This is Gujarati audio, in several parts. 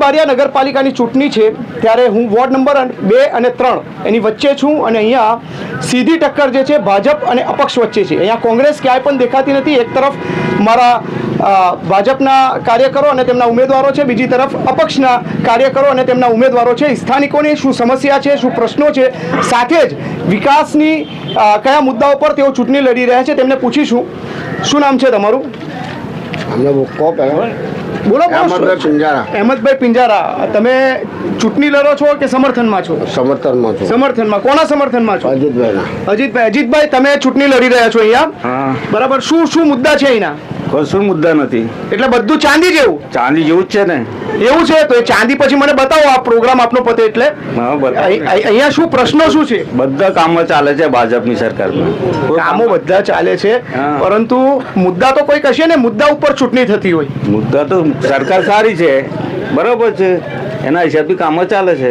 બારિયા નગરપાલિકાની ચૂંટણી છે ત્યારે હું વોર્ડ નંબર 2 અને 3 એની વચ્ચે છું અને અહીંયા સીધી ટક્કર જે છે ભાજપ અને અપક્ષ વચ્ચે છે. અહીંયા કોંગ્રેસ ક્યાંય પણ દેખાતી નથી. એક તરફ મારા ભાજપના કાર્યકરો અને તેમના ઉમેદવારો છે, બીજી તરફ અપક્ષના કાર્યકરો અને તેમના ઉમેદવારો છે. સ્થાનિકોની શું સમસ્યા છે, શું પ્રશ્નો છે, સાથે જ વિકાસની કયા મુદ્દાઓ પર તેઓ ચૂંટણી લડી રહ્યા છે તેમને પૂછીશું. શું નામ છે તમારું? બોલો. અહેમદભાઈ પિંજારા, તમે ચૂંટણી લડો છો કે સમર્થનમાં છો? સમર્થનમાં છું. સમર્થનમાં. કોના સમર્થનમાં છો? અજીતભાઈ. અજીતભાઈ, તમે ચૂંટણી લડી રહ્યા છો અહીંયા, બરાબર. શું મુદ્દા છે અહીંના? કશું મુદ્દા નથી. એટલે બધું ચાંદી જેવું? ચાંદી જેવું જ છે ને. એવું છે તો એ ચાંદી પછી મને બતાવો, આ પ્રોગ્રામ આપનો પતે એટલે. અહીંયા શું પ્રશ્નો શું છે? બધા કામો ચાલે છે ભાજપની સરકારમાં. કામો બધા ચાલે છે, પરંતુ મુદ્દા તો કોઈક હશે ને, મુદ્દા ઉપર ચૂંટણી થતી હોય. મુદ્દા તો સરકાર સારી છે, બરોબર છે, એના હિસાબથી કામો ચાલે છે.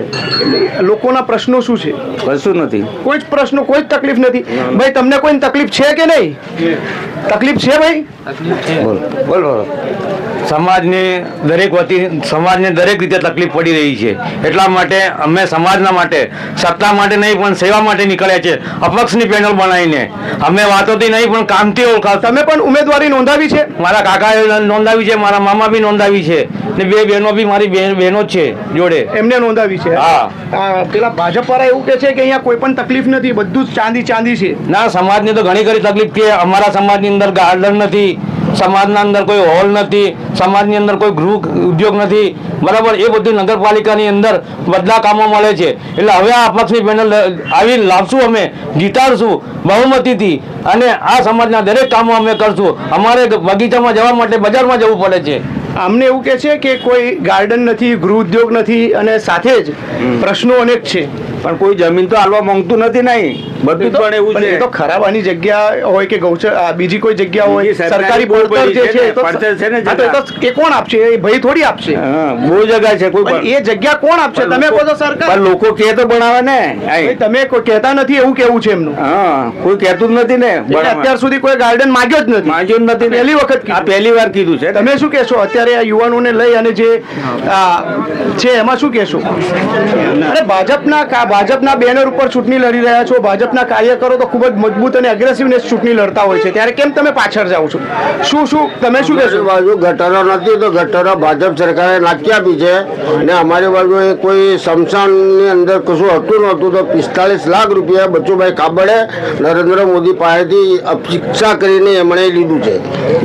લોકોના પ્રશ્નો શું છે? કશું નથી. કોઈ જ પ્રશ્નો, કોઈ જ તકલીફ નથી. ભાઈ, તમને કોઈ તકલીફ છે કે નહીં? તકલીફ છે ભાઈ? બોલો. સમાજની દરેક રીતે તકલીફ પડી રહી છે. એટલા માટે અમે સમાજના માટે, સત્તા માટે નહીં પણ સેવા માટે નીકળ્યા છે. અપક્ષની પેનલ બનાવીને અમે વાતોથી નહીં પણ કામથી ઓળખાવ. તમે પણ ઉમેદવારી નોંધાવી છે? મારા કાકાએ નોંધાવી છે, મારા મામા બી નોંધાવી છે, ને 2 બહેનો બી મારી બહેનો જ છે જોડે, એમને નોંધાવી છે. હા. પેલા ભાજપ વાળા એવું કે છે કે અહીંયા કોઈ પણ તકલીફ નથી, બધું જ ચાંદી છે. ના, સમાજની તો ઘણી ખરી તકલીફ છે. અમારા સમાજની અંદર ગાર્ડન નથી, સમાજના અંદર કોઈ હોલ નથી, સમાજની અંદર કોઈ ગૃહ ઉદ્યોગ નથી, બરાબર. એ બધું નગરપાલિકાની અંદર બધા કામો મળે છે. એટલે હવે આ અપક્ષની પેનલ આવી લાવશું, અમે જીતાડશું બહુમતીથી, અને આ સમાજના દરેક કામો અમે કરશું. અમારે બગીચામાં જવા માટે બજારમાં જવું પડે છે. અમને એવું કે છે કે કોઈ ગાર્ડન નથી, ગૃહ ઉદ્યોગ નથી, અને સાથે જ પ્રશ્નો અનેક છે, પણ કોઈ જમીન તો આલવા માંગતું નથી. નહીં, બધું પણ એવું છે. તો ખરાબાની જગ્યા હોય કે બીજી કોઈ જગ્યા હોય, સરકારી પડતર જે છે એ કોણ આપશે? એ ભાઈ થોડી આપશે. બહુ જગ્યા છે, કોઈ એ જગ્યા કોણ આપશે? તમે કહો તો સરકાર. લોકો કે તો બનાવે ને. તમે કોઈ કહેતા નથી, એવું કેવું છે એમનું? કોઈ કહેતું જ નથી ને. અત્યાર સુધી કોઈ ગાર્ડન માંગ્યો જ નથી. પહેલી વખત, પહેલી વાર કીધું છે. તમે શું કહેશો અત્યારે આ યુવાનોને લઈ અને જે છે એમાં શું કહેશો? અરે ભાજપના બેનર ઉપર ચૂંટણી લડી રહ્યા છો. ભાજપના કાર્યકરો તો ખૂબ જ મજબૂત અને અગ્રેસિવનેસ ચૂંટણી લડતા હોય છે, ત્યારે કેમ તમે પાછળ જાઓ છો? તમે શું કહેશો? બાજુ ગટરો નથી તો ગટરો ભાજપ સરકારે નાખી આપી છે, અને અમારી બાજુ કોઈ સ્મશાનની અંદર કશું હતું નહોતું તો 45 લાખ રૂપિયા બચુભાઈ કાબડે નરેન્દ્ર મોદી પાસેથી શિક્ષા કરીને એમણે લીધું છે.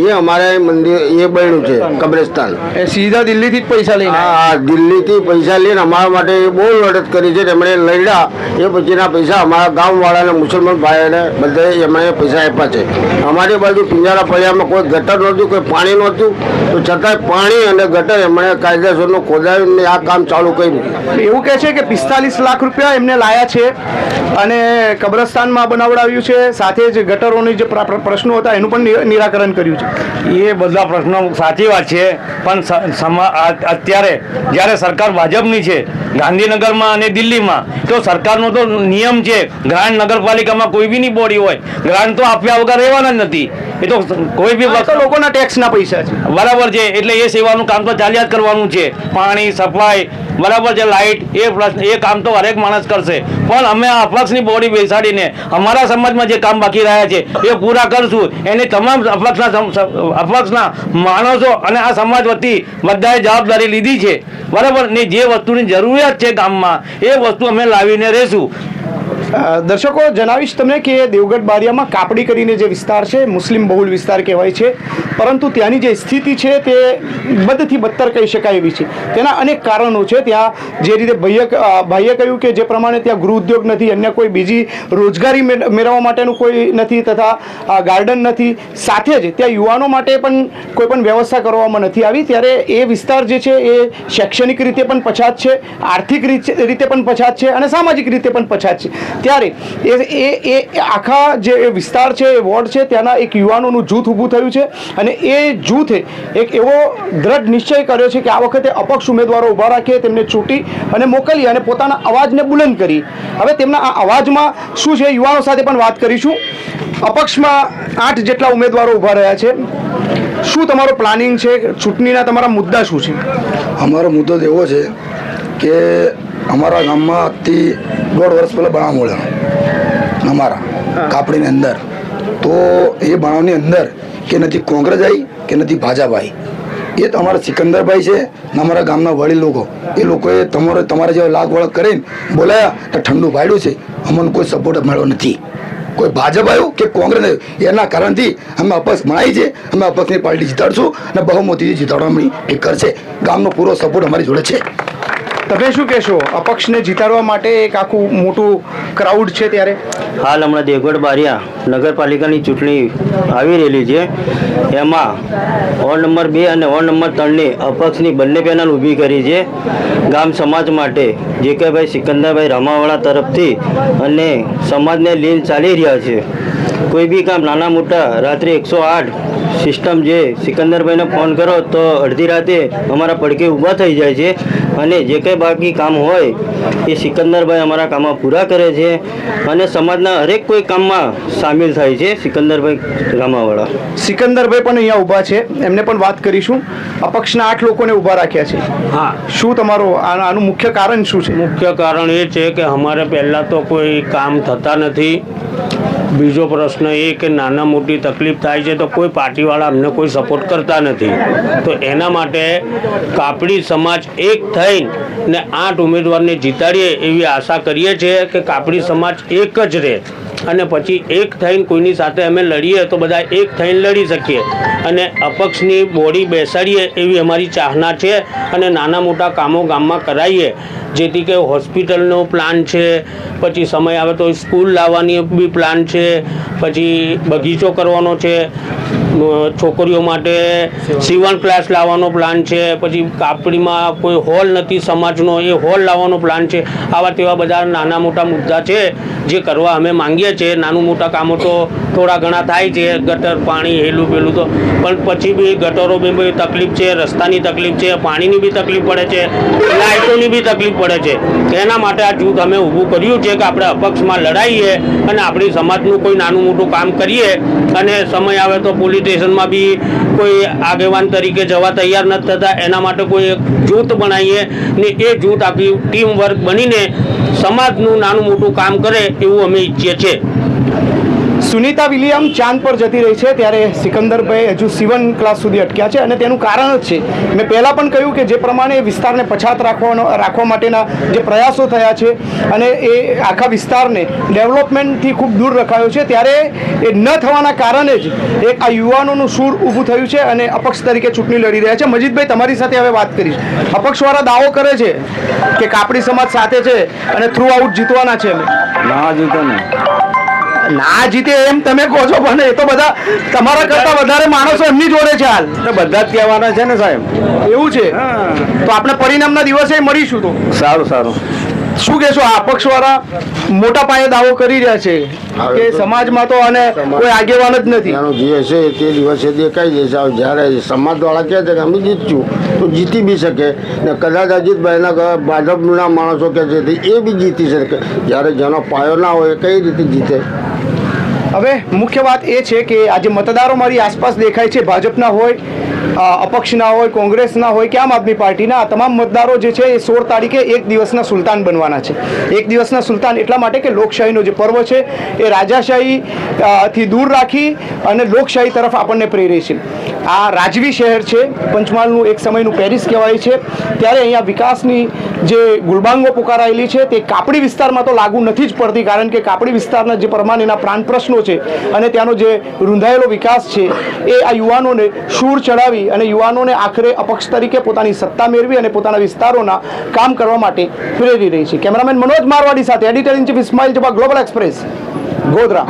એ અમારે મંદિર એ બન્યું છે કબ્રસ્તાન. એ સીધા દિલ્હીથી જ પૈસા લઈને? હા, દિલ્હીથી પૈસા લઈને અમારા માટે બહુ લડત કરી છે. એમણે લડ્યા, એ પછીના પૈસા અમારા ગામવાળાને, મુસલમાન ભાઈઓને બધે એમણે પૈસા આપ્યા છે. અમારી બાજુ પિંજારા ફળિયામાં કોઈ ગટર નહોતું, કોઈ પાણી નહોતું, તો છતાંય પાણી અને ગટર એમણે કાયદેસરનું ખોદાવીને આ કામ ચાલુ કર્યું. એવું કહે છે કે 45 લાખ રૂપિયા એમને લાયા છે અને કબ્રસ્તાનમાં બનાવડાવ્યું છે, સાથે જ ગટરોની જે પ્રશ્નો હતા એનું પણ નિરાકરણ કર્યું છે. એ બધા પ્રશ્નો સાચી વાત છે, પણ અત્યારે જ્યારે સરકાર ભાજપની છે ગાંધીનગરમાં અને દિલ્હીમાં, તો સરકારનો તો નિયમ છે, ગ્રાન્ટ નગરપાલિકામાં કોઈ બી ની બોડી હોય, ગ્રાન્ટ તો આપ્યા વગર રહેવાના જ નથી. એ તો કોઈ બી લોકોના ટેક્સના પૈસા છે, બરાબર છે. એટલે એ સેવાનું કામ તો ચાલ્યા જ કરવાનું છે. પાણી, સફાઈ, બરાબર છે, લાઇટ, એ કામ તો હરેક માણસ કરશે. પણ અમે અપક્ષની બોડી બેસાડીને અમારા સમાજમાં જે કામ બાકી રહ્યા છે એ પૂરા કરશું. એની તમામ અપક્ષના માણસો અને આ સમાજ વતી બધાએ જવાબદારી લીધી છે, બરાબર ને. જે વસ્તુની જરૂરિયાત છે ગામમાં એ વસ્તુ અમે લાવીને રહેશું. દર્શકો, જણાવીશ તમને કે દેવગઢ બારિયામાં કાપડી કરીને જે વિસ્તાર છે, મુસ્લિમ બહુલ વિસ્તાર કહેવાય છે, પરંતુ ત્યાંની જે સ્થિતિ છે તે બદથી બદતર કહી શકાય એવી છે. તેના અનેક કારણો છે. ત્યાં જે રીતે ભાઈએ કહ્યું કે જે પ્રમાણે ત્યાં ગૃહ ઉદ્યોગ નથી, અન્ય કોઈ બીજી રોજગારી મેળવવા માટેનું કોઈ નથી, તથા ગાર્ડન નથી, સાથે જ ત્યાં યુવાનો માટે પણ કોઈ પણ વ્યવસ્થા કરવામાં નથી આવી, ત્યારે એ વિસ્તાર જે છે એ શૈક્ષણિક રીતે પણ પછાત છે, આર્થિક રીતે પણ પછાત છે અને સામાજિક રીતે પણ પછાત છે. ત્યારે એ આખા જે વિસ્તાર છે, એ વોર્ડ છે, ત્યાંના એક યુવાનોનું જૂથ ઊભું થયું છે અને એ જૂથે એક એવો દ્રઢ નિશ્ચય કર્યો છે કે આ વખતે અપક્ષ ઉમેદવારો ઊભા રાખે, તેમને ચૂંટી અને મોકલી અને પોતાના અવાજને બુલંદ કરી. હવે તેમના આ અવાજમાં શું છે, યુવાનો સાથે પણ વાત કરીશું. અપક્ષમાં 8 જેટલા ઉમેદવારો ઊભા રહ્યા છે. શું તમારો પ્લાનિંગ છે? ચૂંટણીના તમારા મુદ્દા શું છે? અમારો મુદ્દો તો એવો છે કે અમારા ગામમાં આજથી 1.5 વર્ષ પહેલાં બનાવ મળ્યો અમારા કાપડીની અંદર. તો એ બનાવની અંદર કે નથી કોંગ્રેસ આવી કે નથી ભાજપ આવી, એ તો અમારા સિકંદરભાઈ છે ને અમારા ગામના વડીલ લોકો, એ લોકોએ તમારા જેવા લાગ વળગ કરીને બોલાયા તો ઠંડુ પાડ્યું છે. અમને કોઈ સપોર્ટ મળ્યો નથી. કોઈ ભાજપ આવ્યું કે કોંગ્રેસ આવ્યું, એના કારણથી અમે અપક્ષ બનાવી છે. અમે અપક્ષની પાર્ટી જીતાડશું અને બહુમતીથી જીતાડવાની ફિકર છે. ગામનો પૂરો સપોર્ટ અમારી જોડે છે. તમે શું કહેશો? અપક્ષને જીતાડવા માટે એક આખું મોટું ક્રાઉડ છે ત્યારે હાલ હમણાં દેવગઢ બારિયા નગરપાલિકાની ચૂંટણી આવી રહેલી છે. એમાં વોર્ડ નંબર 2 અને વોર્ડ નંબર 3ની અપક્ષની બંને પેનલ ઊભી કરી છે. ગામ સમાજ માટે જે કે ભાઈ સિકંદરભાઈ રામાવાળા તરફથી અને સમાજને લીન ચાલી રહ્યા છે. કોઈ બી કામ નાના મોટા રાત્રે 108 સિસ્ટમ જે સિકંદરભાઈને ફોન કરો તો અડધી રાતે અમારા પડકે ઊભા થઈ જાય છે અને જે કંઈ બાકી કામ હોય એ સિકંદરભાઈ અમારા કામમાં પૂરા કરે છે અને સમાજના હરેક કોઈ કામમાં સામેલ થાય છે સિકંદરભાઈ રામાવાળા. સિકંદરભાઈ પણ અહીંયા ઊભા છે, એમને પણ વાત કરીશું. અપક્ષના 8 લોકોને ઊભા રાખ્યા છે. હા, શું તમારો આનું મુખ્ય કારણ શું છે? મુખ્ય કારણ એ છે કે અમારે પહેલાં તો કોઈ કામ થતા નથી. બીજો પ્રશ્ન એ કે નાના મોટી તકલીફ થાય છે તો કોઈ પાર્ટીવાળા અમને કોઈ સપોર્ટ કરતા નથી. તો એના માટે કાપડી સમાજ એક થઈને 8 ઉમેદવારને જીતાડીએ એવી આશા કરીએ છીએ કે કાપડી સમાજ એક જ રહે અને પછી એક થઈને કોઈની સાથે અમે લડીએ તો બધા એક થઈને લડી શકીએ અને અપક્ષની બોડી બેસાડીએ એવી અમારી ચાહના છે. અને નાના મોટા કામો ગામમાં કરાવીએ જેથી કે હોસ્પિટલનો પ્લાન છે, પછી સમય આવે તો સ્કૂલ લાવવાની બી પ્લાન છે, પછી બગીચો કરવાનો છે, છોકરીઓ માટે સીવણ ક્લાસ લાવવાનો પ્લાન છે, પછી કાપડીમાં કોઈ હોલ નથી સમાજનો, એ હોલ લાવવાનો પ્લાન છે. આવા તેવા બધા નાના મોટા મુદ્દા છે જે કરવા અમે માંગીએ છીએ. નાનું મોટા કામો તો થોડા ઘણા થાય છે, ગટર પાણી હેલું પેલું તો, પણ પછી બી ગટરો બી તકલીફ છે, રસ્તાની તકલીફ છે, પાણીની બી તકલીફ પડે છે, લાઇટોની બી તકલીફ પડે છે. એના માટે આ જૂથ અમે ઊભું કર્યું છે કે આપણે અપક્ષમાં લડાઈએ અને આપણી સમાજનું કોઈ નાનું મોટું કામ કરીએ અને સમય આવે તો પોલીસ સ્ટેશનમાં બી કોઈ આગેવાન તરીકે જવા તૈયાર નથી થતા. એના માટે કોઈ એક જૂથ બનાવીએ ને એ જૂથ આખી ટીમ વર્ક બનીને સમાજનું નાનું મોટું કામ કરે એવું અમે ઈચ્છીએ છીએ. સુનિતા વિલિયમ ચાંદ પર જતી રહી છે ત્યારે સિકંદરભાઈ હજુ સીવન ક્લાસ સુધી અટક્યા છે અને તેનું કારણ જ છે, મેં પહેલાં પણ કહ્યું કે જે પ્રમાણે વિસ્તારને પછાત રાખવા માટેના જે પ્રયાસો થયા છે અને એ આખા વિસ્તારને ડેવલપમેન્ટથી ખૂબ દૂર રખાયો છે, ત્યારે એ ન થવાના કારણે જ એક આ યુવાનોનું સૂર ઊભું થયું છે અને અપક્ષ તરીકે ચૂંટણી લડી રહ્યા છે. મજીદભાઈ, તમારી સાથે હવે વાત કરીશ. અપક્ષવાળા દાવો કરે છે કે કાપડી સમાજ સાથે છે અને થ્રુ આઉટ જીતવાના છે. ના જીતે એમ તમે કહો છો, પણ એ તો બધા તમારા કરતા વધારે માણસો એમની જોડે છે હાલ. બધા જ કહેવાના છે ને સાહેબ. એવું છે તો આપણે પરિણામના દિવસે મળીશું. તો સારું. શું કહેશો? આ અપક્ષવાળા મોટા પાયે દાવો કરી રહ્યા છે કે સમાજમાં તો અને કોઈ આગેવાન જ નથી. એનો જે હશે તે દિવસે દેખાઈ જશે. જ્યારે સમાજવાળા કહે છે કે અમે જીતશું તો જીતી બી શકે ને કદાચ અજીતભાઈના ભાજપના માણસો કહે છે એ બી જીતી શકે. જ્યારે જેનો પાયો ના હોય એ કઈ રીતે જીતે? હવે મુખ્ય વાત એ છે કે આજે મતદારો મારી આસપાસ દેખાય છે, ભાજપના હોય, અપક્ષના હોય, કોંગ્રેસના હોય કે આમ આદમી પાર્ટીના, આ તમામ મતદારો જે છે એ 16 તારીખે એક દિવસના સુલતાન બનવાના છે. એક દિવસના સુલતાન એટલા માટે કે લોકશાહીનો જે પર્વ છે એ રાજાશાહી થી દૂર રાખી અને લોકશાહી તરફ આપણને પ્રેરે છે. આ રાજવી શહેર છે, પંચમહાલનું એક સમયનું પેરિસ કહેવાય છે. ત્યારે અહીંયા વિકાસની જે ગુલબાંગો પુકારાયેલી છે તે કાપડી વિસ્તારમાં તો લાગુ નથી જ પડતી, કારણ કે કાપડી વિસ્તારના જે પ્રમાણેના પ્રાણ પ્રશ્નો છે અને ત્યાંનો જે રૂંધાયેલો વિકાસ છે એ આ યુવાનોને શૂર ચડાવી અને યુવાનોને આખરે અપક્ષ તરીકે પોતાની સત્તા મેળવી અને પોતાના વિસ્તારોના કામ કરવા માટે પ્રેરી રહી છે. કેમેરામેન મનોજ મારવાડી સાથે editor in chief Ismail Jaba, global express, Godhra.